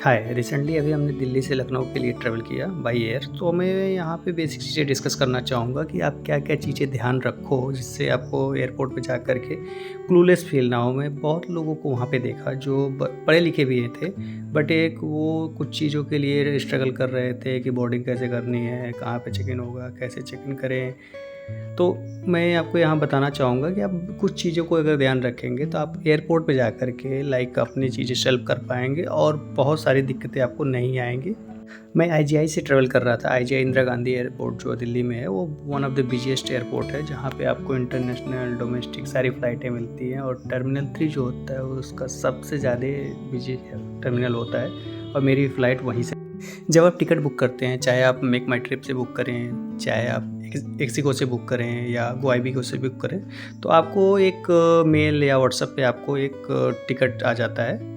हाय, recently अभी हमने दिल्ली से लखनऊ के लिए ट्रैवल किया बाय एयर। तो मैं यहाँ पे बेसिक चीज़ें डिस्कस करना चाहूँगा कि आप क्या-क्या चीज़ें ध्यान रखो, जिससे आपको एयरपोर्ट पे जा कर के क्लूलेस फ़ील ना हो। मैं बहुत लोगों को वहाँ पे देखा जो ब पढ़े लिखे भी थे, बट एक वो कुछ चीज़ों के लिए स्ट्रगल कर रहे थे कि बोर्डिंग कैसे करनी है, कहाँ पे चेक इन होगा, कैसे चेक इन करें। तो मैं आपको यहाँ बताना चाहूँगा कि आप कुछ चीज़ों को अगर ध्यान रखेंगे तो आप एयरपोर्ट पे जा कर के लाइक अपनी चीज़ें सॉल्व कर पाएँगे और बहुत सारी दिक्कतें आपको नहीं आएँगी। मैं आईजीआई से ट्रैवल कर रहा था। आईजीआई इंदिरा गांधी एयरपोर्ट जो दिल्ली में है, वो वन ऑफ द बिज़ीएस्ट एयरपोर्ट है, जहाँ पे आपको इंटरनेशनल, डोमेस्टिक सारी फ़्लाइटें मिलती हैं। और टर्मिनल 3 जो होता है, वो उसका सबसे ज़्यादा बिज़ी टर्मिनल होता है और मेरी फ़्लाइट वहीं से। जब आप टिकट बुक करते हैं, चाहे आप मेक माई ट्रिप से बुक करें, चाहे आप एक्सिगो से बुक करें या गोआईबीबो से बुक करें, तो आपको एक मेल या व्हाट्सएप पे आपको एक टिकट आ जाता है।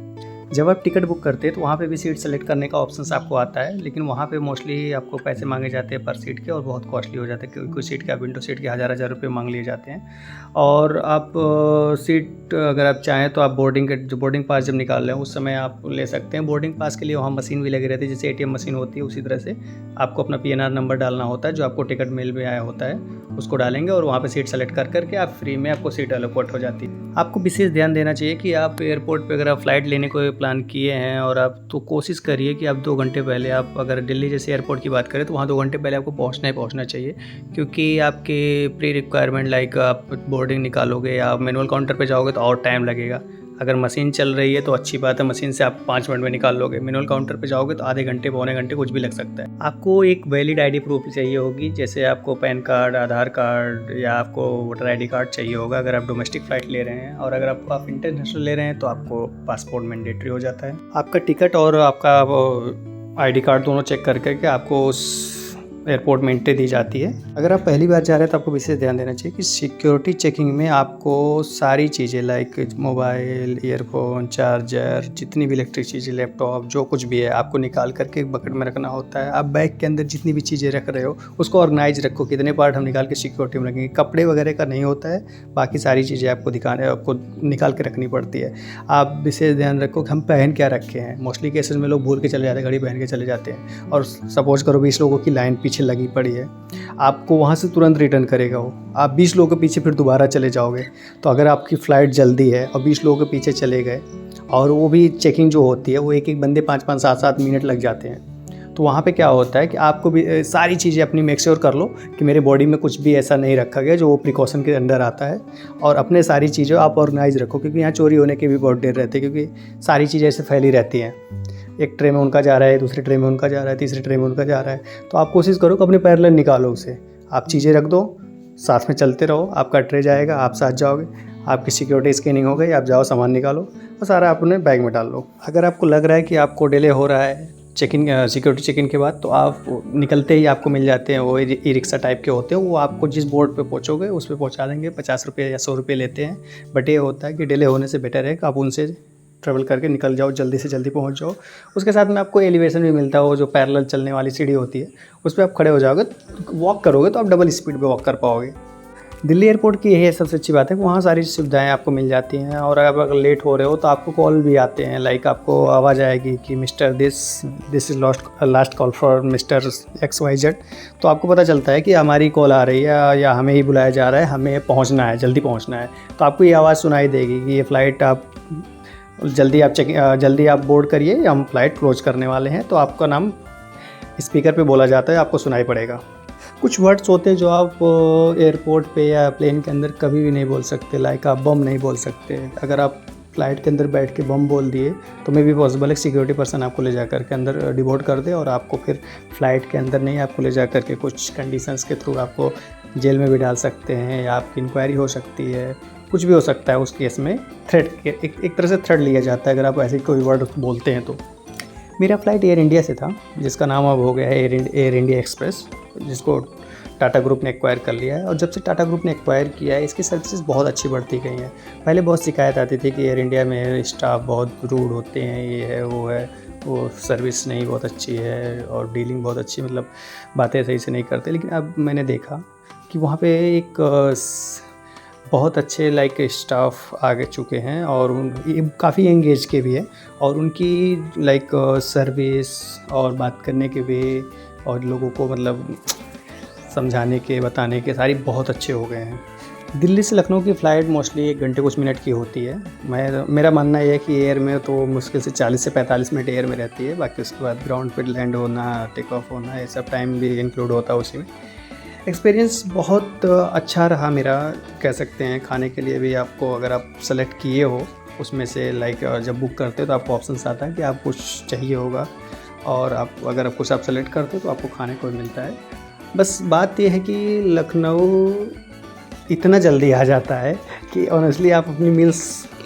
जब आप टिकट बुक करते हैं तो वहाँ पे भी सीट सेलेक्ट करने का ऑप्शंस आपको आता है, लेकिन वहाँ पे मोस्टली आपको पैसे मांगे जाते हैं पर सीट के और बहुत कॉस्टली हो जाते हैं, क्योंकि कुछ सीट के आप विंडो सीट के हज़ार रुपये मांग लिए जाते हैं। और आप सीट अगर आप चाहें तो आप बोर्डिंग पास जब निकाल रहे हैं उस समय आप ले सकते हैं। बोर्डिंग पास के लिए वहाँ मशीन भी लगी रहती है, जैसे एटीएम मशीन होती है उसी तरह से आपको अपना पीएनआर नंबर डालना होता है, जो आपको टिकट मेल में आया होता है, उसको डालेंगे और वहाँ पे सीट सेलेक्ट कर करके आप फ्री में आपको सीट अलॉट हो जाती है। आपको विशेष ध्यान देना चाहिए कि आप एयरपोर्ट पे अगर आप फ़्लाइट लेने को प्लान किए हैं और आप तो कोशिश करिए कि आप 2 घंटे पहले, आप अगर दिल्ली जैसे एयरपोर्ट की बात करें तो वहाँ 2 घंटे पहले आपको पहुँचना ही पहुँचना चाहिए, क्योंकि आपके प्री रिक्वायरमेंट लाइक आप बोर्डिंग निकालोगे या आप मैनुअल काउंटर पे जाओगे तो और टाइम लगेगा। अगर मशीन चल रही है तो अच्छी बात है, मशीन से आप 5 मिनट में निकाल लोगे। मैनुअल काउंटर पे जाओगे तो आधे घंटे, पौने घंटे, कुछ भी लग सकता है। आपको एक वैलिड आईडी प्रूफ चाहिए होगी, जैसे आपको पैन कार्ड, आधार कार्ड या आपको वोटर आईडी कार्ड चाहिए होगा अगर आप डोमेस्टिक फ़्लाइट ले रहे हैं। और अगर आप इंटरनेशनल ले रहे हैं तो आपको पासपोर्ट मैंडेटरी हो जाता है। आपका टिकट और आपका वो आईडी कार्ड दोनों चेक करके आपको उस एयरपोर्ट में एंट्री दी जाती है। अगर आप पहली बार जा रहे हैं तो आपको विशेष ध्यान देना चाहिए कि सिक्योरिटी चेकिंग में आपको सारी चीज़ें लाइक मोबाइल, ईयरफोन, चार्जर, जितनी भी इलेक्ट्रिक चीज़ें, लैपटॉप, जो कुछ भी है आपको निकाल करके एक बकेट में रखना होता है। आप बैग के अंदर जितनी भी चीज़ें रख रहे हो उसको ऑर्गेनाइज रखो, कितने पार्ट हम निकाल के सिक्योरिटी में रखेंगे। कपड़े वगैरह का नहीं होता है, बाकी सारी चीज़ें आपको निकाल के रखनी पड़ती है। आप विशेष ध्यान रखो कि हम पहन क्या रखे हैं। मोस्टली केसेस में लोग भूल के चले जाते हैं, घड़ी पहन के चले जाते हैं और सपोज करो 20 लोगों की लाइन पीछे लगी पड़ी है, आपको वहाँ से तुरंत रिटर्न करेगा वो। आप 20 लोगों के पीछे फिर दोबारा चले जाओगे, तो अगर आपकी फ़्लाइट जल्दी है और 20 लोगों के पीछे चले गए और वो भी चेकिंग जो होती है वो एक बंदे 5-5, 7-7 मिनट लग जाते हैं। तो वहाँ पे क्या होता है कि आपको भी सारी चीज़ें अपनी मेक श्योर कर लो कि मेरे बॉडी में कुछ भी ऐसा नहीं रखा गया जो वो प्रिकॉशन के अंदर आता है, और अपने सारी चीज़ें आप ऑर्गेनाइज रखो, क्योंकि यहाँ चोरी होने के भी बहुत डर रहते हैं, क्योंकि सारी चीज़ें ऐसे फैली रहती हैं। एक ट्रे में उनका जा रहा है, दूसरी ट्रे में उनका जा रहा है, तीसरी ट्रे में उनका जा रहा है। तो आप कोशिश करो कि अपने पैरेलल निकालो उसे, आप चीज़ें रख दो, साथ में चलते रहो, आपका ट्रे जाएगा, आप साथ जाओगे, आपकी सिक्योरिटी स्कैनिंग हो गई, आप जाओ सामान निकालो और सारा अपने बैग में डाल लो। अगर आपको लग रहा है कि आपको डिले हो रहा है सिक्योरिटी चेक इन के बाद, तो आप निकलते ही आपको मिल जाते हैं, वो ई रिक्शा टाइप के होते हैं, वो आपको जिस बोर्ड पे पहुँचोगे उस पे पहुँचा देंगे। 50 रुपये या 100 रुपये लेते हैं, बट ये होता है कि डिले होने से बेटर है कि आप उनसे ट्रैवल करके निकल जाओ, जल्दी से जल्दी पहुंच जाओ। उसके साथ में आपको एलिवेशन भी मिलता है, वो जो पैरेलल चलने वाली सीढ़ी होती है उस पर आप खड़े हो जाओगे, वॉक करोगे तो आप डबल स्पीड पे वॉक कर पाओगे। दिल्ली एयरपोर्ट की यही सबसे अच्छी बात है कि वहाँ सारी सुविधाएं आपको मिल जाती हैं। और अगर लेट हो रहे हो तो आपको कॉल भी आते हैं, लाइक आपको आवाज़ आएगी कि mister this is last call for mister XYZ। तो आपको पता चलता है कि हमारी कॉल आ रही है या हमें ही बुलाया जा रहा है, हमें पहुँचना है, जल्दी पहुँचना है। तो आपको ये आवाज़ सुनाई देगी कि ये फ़्लाइट आप जल्दी आप बोर्ड करिए, हम फ़्लाइट क्लोज करने वाले हैं। तो आपका नाम स्पीकर पे बोला जाता है, आपको सुनाई पड़ेगा। कुछ वर्ड्स होते हैं जो आप एयरपोर्ट पे या प्लेन के अंदर कभी भी नहीं बोल सकते, लाइक आप बम नहीं बोल सकते। अगर आप फ़्लाइट के अंदर बैठ के बम बोल दिए तो मे भी पॉसिबल है सिक्योरिटी पर्सन आपको ले जा कर के अंदर डिबोर्ड कर दे, और आपको फिर फ़्लाइट के अंदर नहीं, आपको ले जा कर के कुछ कंडीशंस के थ्रू आपको जेल में भी डाल सकते हैं या आपकी इंक्वायरी हो सकती है, कुछ भी हो सकता है। उस केस में एक तरह से थ्रेट लिया जाता है अगर आप ऐसे कोई वर्ड बोलते हैं तो। मेरा फ़्लाइट एयर इंडिया से था, जिसका नाम अब हो गया है एयर इंडिया एक्सप्रेस, जिसको टाटा ग्रुप ने एक्वायर कर लिया है। और जब से टाटा ग्रुप ने एक्वायर किया है, इसकी सर्विसेज बहुत अच्छी बढ़ती गई हैं। पहले बहुत शिकायत आती थी कि एयर इंडिया में स्टाफ बहुत रूड होते हैं, ये है वो सर्विस नहीं बहुत अच्छी है और डीलिंग बहुत अच्छी, मतलब बातें सही से नहीं करते। लेकिन अब मैंने देखा कि वहाँ पे एक बहुत अच्छे लाइक स्टाफ आगे चुके हैं और ये काफ़ी एंगेज के भी है और उनकी लाइक सर्विस और बात करने के वे और लोगों को मतलब समझाने के बताने के सारी बहुत अच्छे हो गए हैं। दिल्ली से लखनऊ की फ़्लाइट मोस्टली 1 घंटे कुछ मिनट की होती है। मेरा मानना ये है कि एयर में तो मुश्किल से 40 से 45 मिनट एयर में रहती है, बाकी उसके बाद ग्राउंड पे लैंड होना, टेक ऑफ होना, ये सब टाइम भी इंक्लूड होता है उसी में। एक्सपीरियंस बहुत अच्छा रहा मेरा, कह सकते हैं। खाने के लिए भी आपको अगर आप सेलेक्ट किए हो उसमें से लाइक जब बुक करते हो तो आपको ऑप्शंस आता है कि आप कुछ चाहिए होगा और आप अगर आप कुछ आप सेलेक्ट करते हो तो आपको खाने को मिलता है। बस बात ये है कि लखनऊ इतना जल्दी आ जाता है कि ऑनेस्टली आप अपनी मील्स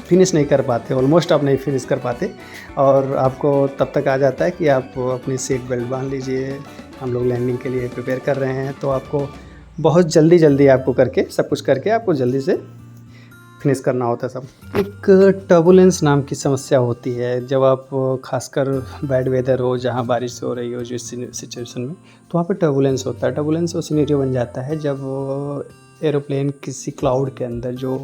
फिनिश नहीं कर पाते, ऑलमोस्ट आप नहीं फिनिश कर पाते और आपको तब तक आ जाता है कि आप अपनी सीट बेल्ट बांध लीजिए, हम लोग लैंडिंग के लिए प्रिपेयर कर रहे हैं। तो आपको बहुत जल्दी आपको करके सब कुछ करके आपको जल्दी से फिनिश करना होता है सब। एक टर्बुलेंस नाम की समस्या होती है जब आप खासकर बैड वेदर हो, जहाँ बारिश हो रही हो जिस सिचुएशन में, तो वहाँ पे टर्बुलेंस होता है। टर्बुलेंस वो सिनेरियो बन जाता है जब एरोप्लेन किसी क्लाउड के अंदर जो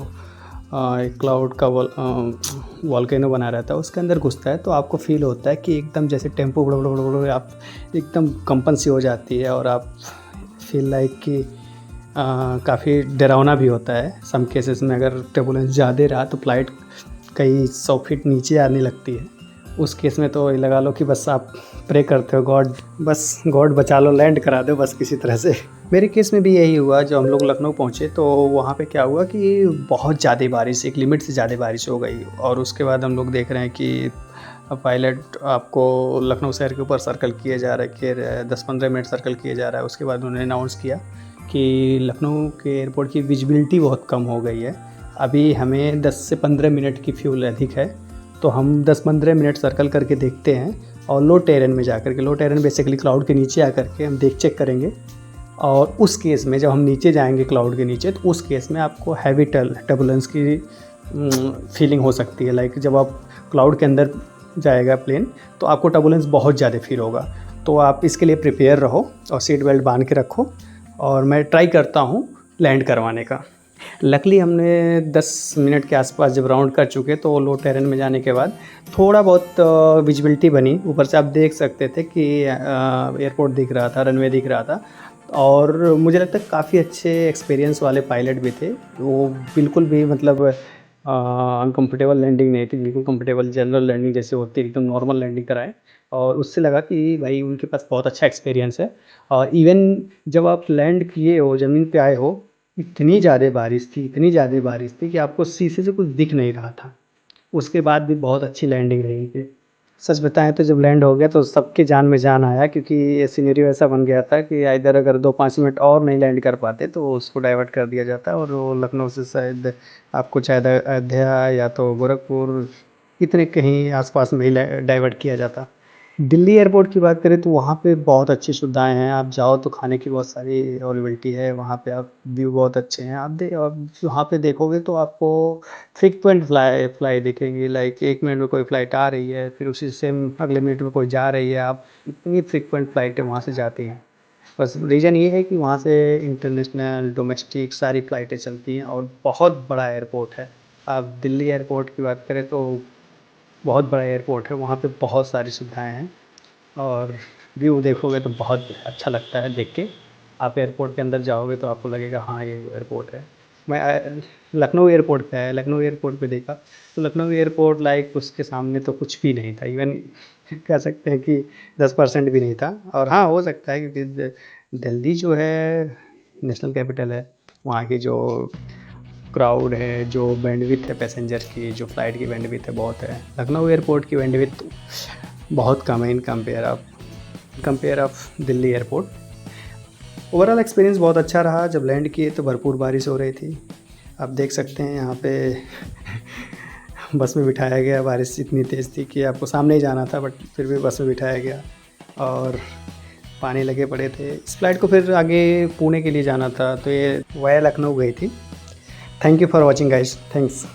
एक क्लाउड का वॉल्केनो बना रहता है उसके अंदर घुसता है, तो आपको फील होता है कि एकदम जैसे टेम्पो बड़ आप एकदम कंपन सी हो जाती है और आप फील लाइक कि काफ़ी डरावना भी होता है। सम केसेस में अगर टर्बुलेंस ज़्यादा रहा तो फ्लाइट कई 100 फीट नीचे आने लगती है। उस केस में तो लगा लो कि बस आप प्रे करते हो गॉड बचा लो, लैंड करा दो बस किसी तरह से। मेरे केस में भी यही हुआ। जब हम लोग लखनऊ पहुँचे तो वहाँ पे क्या हुआ कि बहुत ज़्यादा बारिश, एक लिमिट से ज़्यादा बारिश हो गई और उसके बाद हम लोग देख रहे हैं कि पायलट आपको लखनऊ शहर के ऊपर सर्कल किए जा रहा है कि 10-15 मिनट सर्कल किए जा रहा है। उसके बाद उन्होंने अनाउंस किया कि लखनऊ के एयरपोर्ट की विजिबिलिटी बहुत कम हो गई है, अभी हमें 10 से 15 मिनट की फ्यूल अधिक है, तो हम 10-15 मिनट सर्कल करके देखते हैं और लो टेरेन में जाकर के, लो टेरेन बेसिकली क्लाउड के नीचे आकर के हम चेक करेंगे और उस केस में जब हम नीचे जाएंगे क्लाउड के नीचे तो उस केस में आपको हैवी टर्बुलेंस की फीलिंग हो सकती है। लाइक जब आप क्लाउड के अंदर जाएगा प्लेन तो आपको टर्बुलेंस बहुत ज़्यादा फील होगा, तो आप इसके लिए प्रिपेयर रहो और सीट बेल्ट बांध के रखो और मैं ट्राई करता हूँ लैंड करवाने का। लकीली हमने 10 मिनट के आसपास जब राउंड कर चुके तो लो टेरेन में जाने के बाद थोड़ा बहुत विजिबिलिटी बनी, ऊपर से आप देख सकते थे कि एयरपोर्ट दिख रहा था, रनवे दिख रहा था और मुझे लगता है काफ़ी अच्छे एक्सपीरियंस वाले पायलट भी थे। वो बिल्कुल भी मतलब अनकम्फर्टेबल लैंडिंग नहीं थी, बिल्कुल कंफर्टेबल जनरल लैंडिंग जैसे होती है, एकदम नॉर्मल लैंडिंग कराएं और उससे लगा कि भाई उनके पास बहुत अच्छा एक्सपीरियंस है। और इवन जब आप लैंड किए हो, ज़मीन पे आए हो, इतनी ज़्यादा बारिश थी कि आपको शीशे से कुछ दिख नहीं रहा था। उसके बाद भी बहुत अच्छी लैंडिंग रही थी। सच बताएं तो जब लैंड हो गया तो सबके जान में जान आया, क्योंकि ये सिनेरियो ऐसा बन गया था कि इधर अगर 2-5 मिनट और नहीं लैंड कर पाते तो उसको डाइवर्ट कर दिया जाता और वो लखनऊ से शायद आपको शायद अयोध्या या तो गोरखपुर इतने कहीं आसपास में ही डाइवर्ट किया जाता। दिल्ली एयरपोर्ट की बात करें तो वहाँ पे बहुत अच्छी सुविधाएं हैं। आप जाओ तो खाने की बहुत सारी अवेलेबिलिटी है वहाँ पे, आप व्यू बहुत अच्छे हैं। आप वहाँ पे देखोगे तो आपको फ्रीक्वेंट फ्लाई दिखेंगी, लाइक 1 मिनट में कोई फ़्लाइट आ रही है फिर उसी सेम अगले मिनट में कोई जा रही है। आप इतनी फ्रीक्वेंट फ़्लाइटें वहाँ से जाती हैं। बस रीज़न ये है कि वहाँ से इंटरनेशनल डोमेस्टिक सारी फ़्लाइटें चलती हैं और बहुत बड़ा एयरपोर्ट है। आप दिल्ली एयरपोर्ट की बात करें तो बहुत बड़ा एयरपोर्ट है, वहाँ पे बहुत सारी सुविधाएं हैं और व्यू देखोगे तो बहुत अच्छा लगता है देख के। आप एयरपोर्ट के अंदर जाओगे तो आपको लगेगा हाँ ये एयरपोर्ट है। मैं लखनऊ एयरपोर्ट पे आया, लखनऊ एयरपोर्ट पे देखा तो लखनऊ एयरपोर्ट लाइक उसके सामने तो कुछ भी नहीं था। इवन कह सकते हैं कि 10% भी नहीं था। और हाँ, हो सकता है क्योंकि दिल्ली जो है नेशनल कैपिटल है, वहाँ की जो क्राउड है, जो बैंडविड्थ है पैसेंजर की, जो फ़्लाइट की बैंडविड्थ है बहुत है। लखनऊ एयरपोर्ट की बैंडविड्थ बहुत कम है in compare of Delhi airport. Overall experience बहुत अच्छा रहा। जब लैंड किए तो भरपूर बारिश हो रही थी, आप देख सकते हैं यहाँ पे बस में बिठाया गया। बारिश इतनी तेज़ थी कि आपको सामने ही जाना था, बट फिर भी बस में बिठाया गया और पानी लगे पड़े थे। इस फ्लाइट को फिर आगे पुणे के लिए जाना था तो ये वाया लखनऊ गई थी। Thank you for watching guys, thanks.